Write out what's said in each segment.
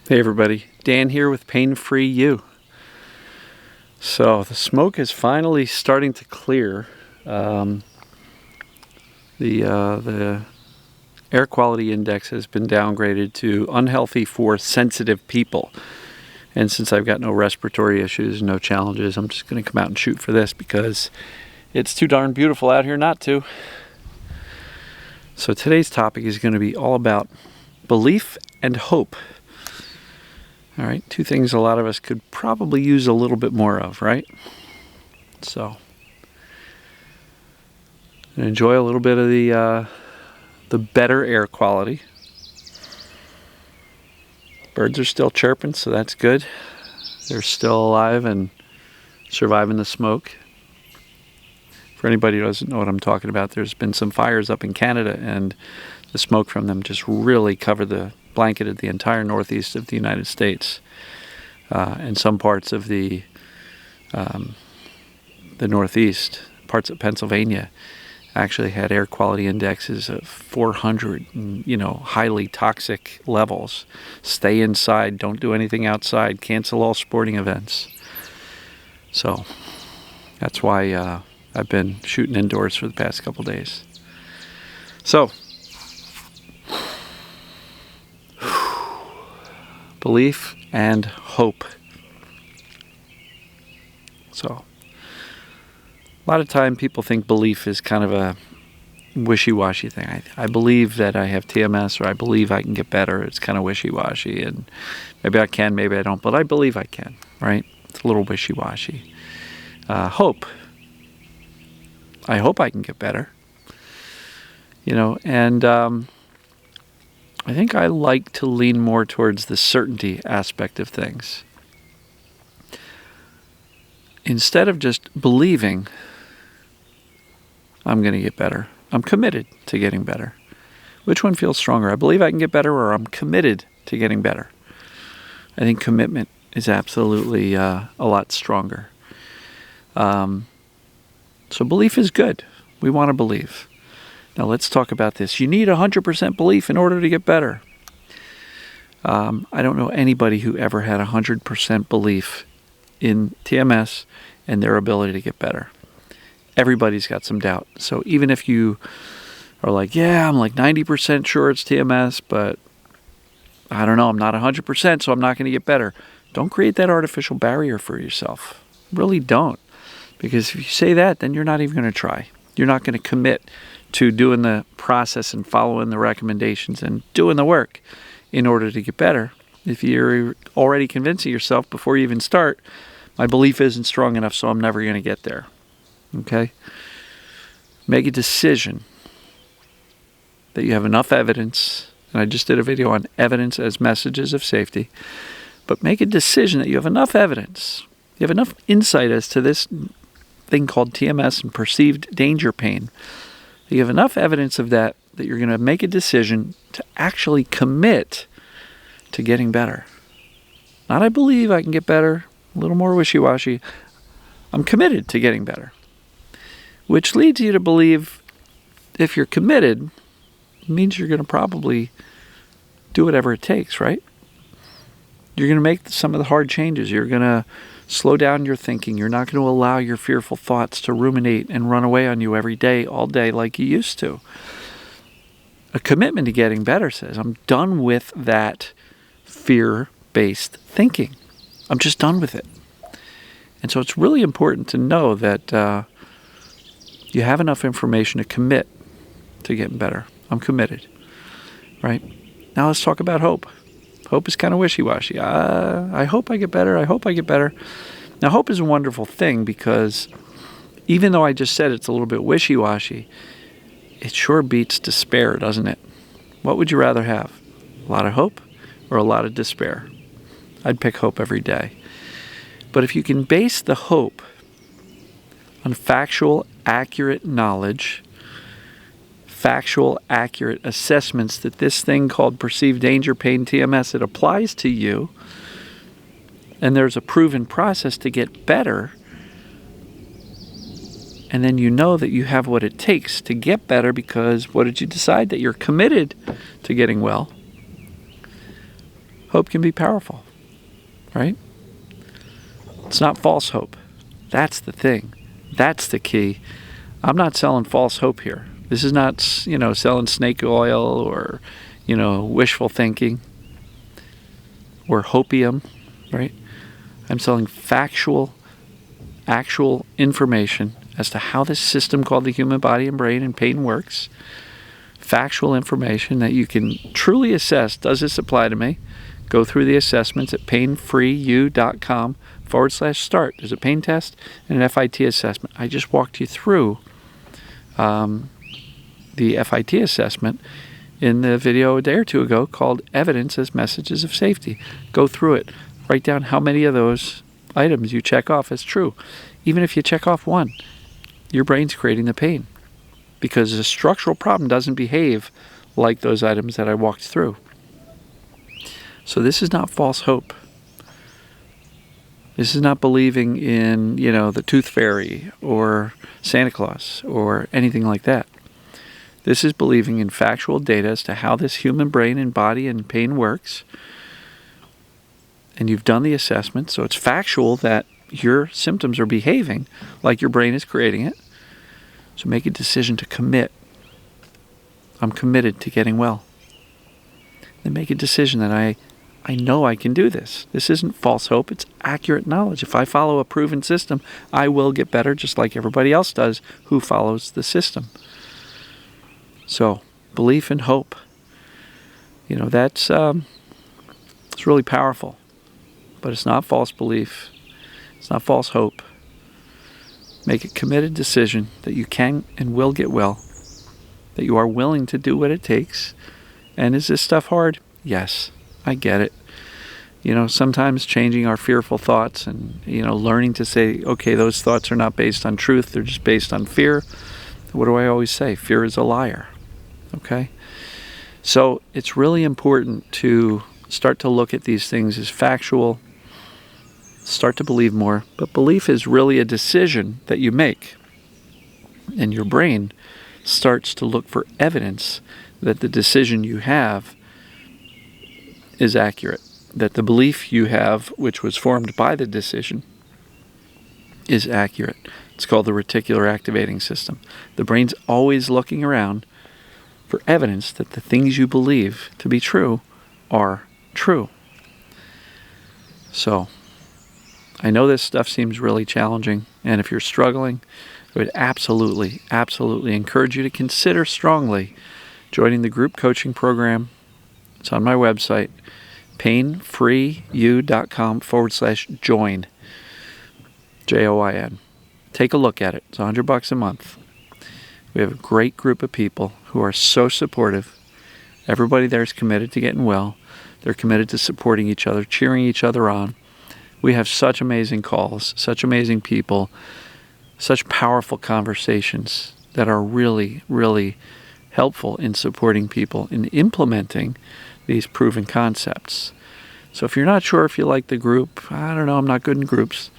Hey everybody, Dan here with Pain Free You. So the smoke is finally starting to clear. The air quality index has been downgraded to unhealthy for sensitive people. And since I've got no respiratory issues, no challenges, I'm just going to come out and shoot for this because it's too darn beautiful out here not to. So today's topic is going to be all about belief and hope. All right, two things a lot of us could probably use a little bit more of, right? So, enjoy a little bit of the better air quality. Birds are still chirping, so that's good. They're still alive and surviving the smoke. For anybody who doesn't know what I'm talking about, there's been some fires up in Canada, and the smoke from them just really blanketed the entire northeast of the United States, and some parts of the northeast, parts of Pennsylvania, actually had air quality indexes of 400, highly toxic levels. Stay inside, don't do anything outside, cancel all sporting events. So that's why I've been shooting indoors for the past couple days. So, belief and hope. So, a lot of time people think belief is kind of a wishy-washy thing. I believe that I have TMS, or I believe I can get better. It's kind of wishy-washy, and maybe I can, maybe I don't, but I believe I can, right? It's a little wishy-washy. Hope. I hope I can get better. And I think I like to lean more towards the certainty aspect of things. Instead of just believing I'm going to get better, I'm committed to getting better. Which one feels stronger? I believe I can get better, or I'm committed to getting better. I think commitment is absolutely a lot stronger. So belief is good. We want to believe. Now let's talk about this. You need 100% belief in order to get better. I don't know anybody who ever had 100% belief in TMS and their ability to get better. Everybody's got some doubt. So even if you are like, yeah, I'm like 90% sure it's TMS, but I don't know, I'm not 100%, so I'm not going to get better. Don't create that artificial barrier for yourself. Really don't. Because if you say that, then you're not even going to try. You're not going to commit to doing the process and following the recommendations and doing the work in order to get better. If you're already convincing yourself before you even start, my belief isn't strong enough, so I'm never going to get there. Okay? Make a decision that you have enough evidence, and I just did a video on evidence as messages of safety, but make a decision that you have enough evidence, you have enough insight as to this thing called TMS and perceived danger pain. You have enough evidence of that you're going to make a decision to actually commit to getting better. Not I believe I can get better, a little more wishy-washy. I'm committed to getting better. Which leads you to believe if you're committed, it means you're going to probably do whatever it takes, right? You're going to make some of the hard changes. You're going to slow down your thinking. You're not going to allow your fearful thoughts to ruminate and run away on you every day, all day, like you used to. A commitment to getting better says, I'm done with that fear-based thinking. I'm just done with it. And so it's really important to know that you have enough information to commit to getting better. I'm committed, right? Now let's talk about hope. Hope is kind of wishy-washy. I hope I get better. I hope I get better. Now, hope is a wonderful thing because even though I just said it's a little bit wishy-washy, it sure beats despair, doesn't it? What would you rather have? A lot of hope or a lot of despair? I'd pick hope every day. But if you can base the hope on factual, accurate knowledge, factual, accurate assessments that this thing called perceived danger pain, TMS, it applies to you, and there's a proven process to get better, and then you know that you have what it takes to get better because what did you decide? That you're committed to getting well. Hope can be powerful, right? It's not false hope. That's the thing. That's the key. I'm not selling false hope here. This is not, selling snake oil or, wishful thinking or hopium, right? I'm selling factual, actual information as to how this system called the human body and brain and pain works. Factual information that you can truly assess. Does this apply to me? Go through the assessments at painfreeyou.com/start. There's a pain test and an FIT assessment. I just walked you through the FIT assessment in the video a day or two ago called Evidence as Messages of Safety. Go through it. Write down how many of those items you check off as true. Even if you check off one, your brain's creating the pain because the structural problem doesn't behave like those items that I walked through. So this is not false hope. This is not believing in, the tooth fairy or Santa Claus or anything like that. This is believing in factual data as to how this human brain and body and pain works. And you've done the assessment, so it's factual that your symptoms are behaving like your brain is creating it. So make a decision to commit. I'm committed to getting well. Then make a decision that I know I can do this. This isn't false hope, it's accurate knowledge. If I follow a proven system, I will get better just like everybody else does who follows the system. So, belief and hope. That's it's really powerful. But it's not false belief. It's not false hope. Make a committed decision that you can and will get well. That you are willing to do what it takes. And is this stuff hard? Yes, I get it. Sometimes changing our fearful thoughts and, learning to say, okay, those thoughts are not based on truth. They're just based on fear. What do I always say? Fear is a liar. Okay? So it's really important to start to look at these things as factual, start to believe more. But belief is really a decision that you make. And your brain starts to look for evidence that the decision you have is accurate. That the belief you have, which was formed by the decision, is accurate. It's called the reticular activating system. The brain's always looking around for evidence that the things you believe to be true are true. So, I know this stuff seems really challenging, and if you're struggling, I would absolutely encourage you to consider strongly joining the group coaching program. It's on my website, painfreeyou.com/join. JOIN. Take a look at it. It's $100 a month. We have a great group of people who are so supportive. Everybody there is committed to getting well. They're committed to supporting each other, cheering each other on. We have such amazing calls, such amazing people, such powerful conversations that are really, really helpful in supporting people in implementing these proven concepts. So if you're not sure if you like the group, I don't know, I'm not good in groups.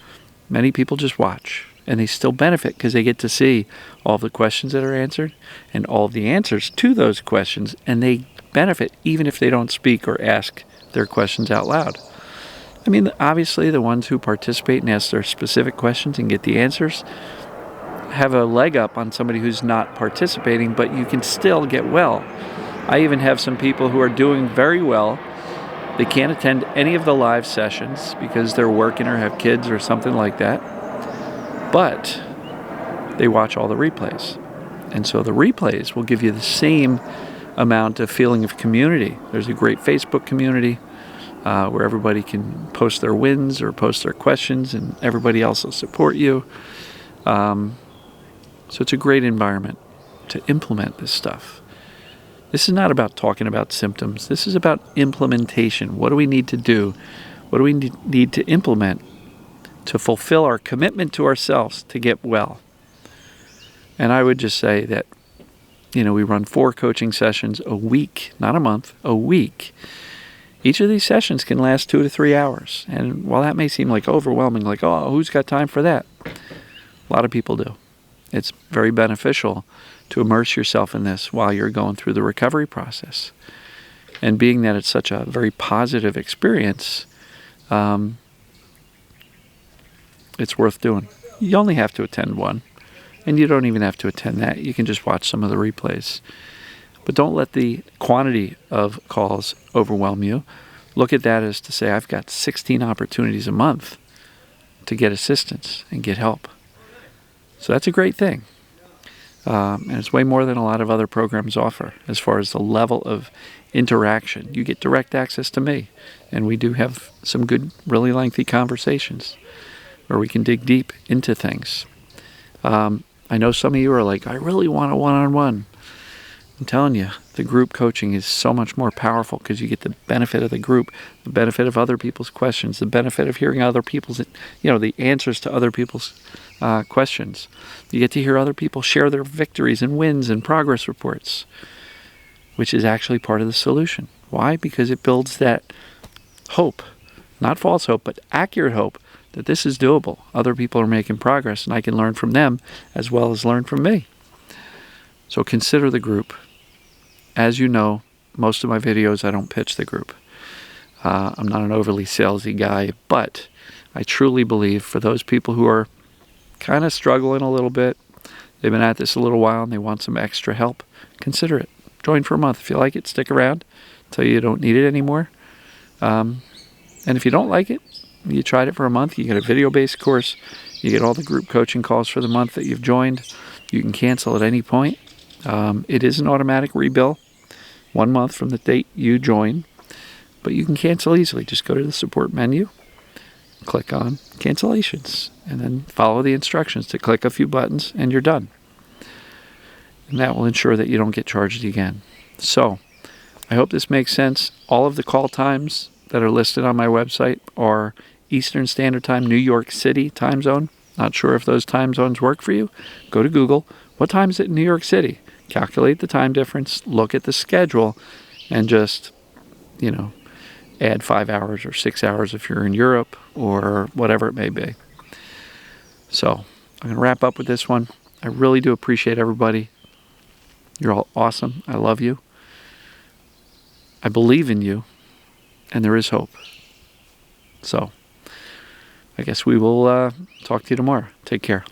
Many people just watch, and they still benefit because they get to see all of the questions that are answered and all of the answers to those questions, and they benefit even if they don't speak or ask their questions out loud. I mean, obviously the ones who participate and ask their specific questions and get the answers have a leg up on somebody who's not participating, but you can still get well. I even have some people who are doing very well. They can't attend any of the live sessions because they're working or have kids or something like that. But they watch all the replays. And so the replays will give you the same amount of feeling of community. There's a great Facebook community where everybody can post their wins or post their questions, and everybody else will support you. So it's a great environment to implement this stuff. This is not about talking about symptoms. This is about implementation. What do we need to do? What do we need to implement to fulfill our commitment to ourselves to get well? And I would just say that, we run 4 coaching sessions a week, not a month, a week. Each of these sessions can last 2 to 3 hours. And while that may seem like overwhelming, like, oh, who's got time for that? A lot of people do. It's very beneficial to immerse yourself in this while you're going through the recovery process. And being that it's such a very positive experience, it's worth doing. You only have to attend one, and you don't even have to attend that. You can just watch some of the replays. But don't let the quantity of calls overwhelm you. Look at that as to say, I've got 16 opportunities a month to get assistance and get help. So that's a great thing. And it's way more than a lot of other programs offer as far as the level of interaction. You get direct access to me, and we do have some good, really lengthy conversations where we can dig deep into things. I know some of you are like, I really want a one-on-one. I'm telling you, the group coaching is so much more powerful because you get the benefit of the group, the benefit of other people's questions, the benefit of hearing other people's, the answers to other people's questions. You get to hear other people share their victories and wins and progress reports, which is actually part of the solution. Why? Because it builds that hope, not false hope, but accurate hope that this is doable. Other people are making progress, and I can learn from them as well as learn from me. So consider the group. As you know, most of my videos, I don't pitch the group. I'm not an overly salesy guy, but I truly believe for those people who are kind of struggling a little bit, they've been at this a little while and they want some extra help, consider it. Join for a month. If you like it, stick around until you don't need it anymore. And if you don't like it, you tried it for a month, you get a video-based course, you get all the group coaching calls for the month that you've joined. You can cancel at any point. It is an automatic rebill, 1 month from the date you join, but you can cancel easily. Just go to the support menu, click on cancellations, and then follow the instructions to click a few buttons, and you're done. And that will ensure that you don't get charged again. So, I hope this makes sense. All of the call times that are listed on my website are Eastern Standard Time, New York City time zone. Not sure if those time zones work for you. Go to Google. What time is it in New York City? Calculate the time difference, look at the schedule, and just, add 5 hours or 6 hours if you're in Europe or whatever it may be. So, I'm going to wrap up with this one. I really do appreciate everybody. You're all awesome. I love you. I believe in you, and there is hope. So, I guess we will talk to you tomorrow. Take care.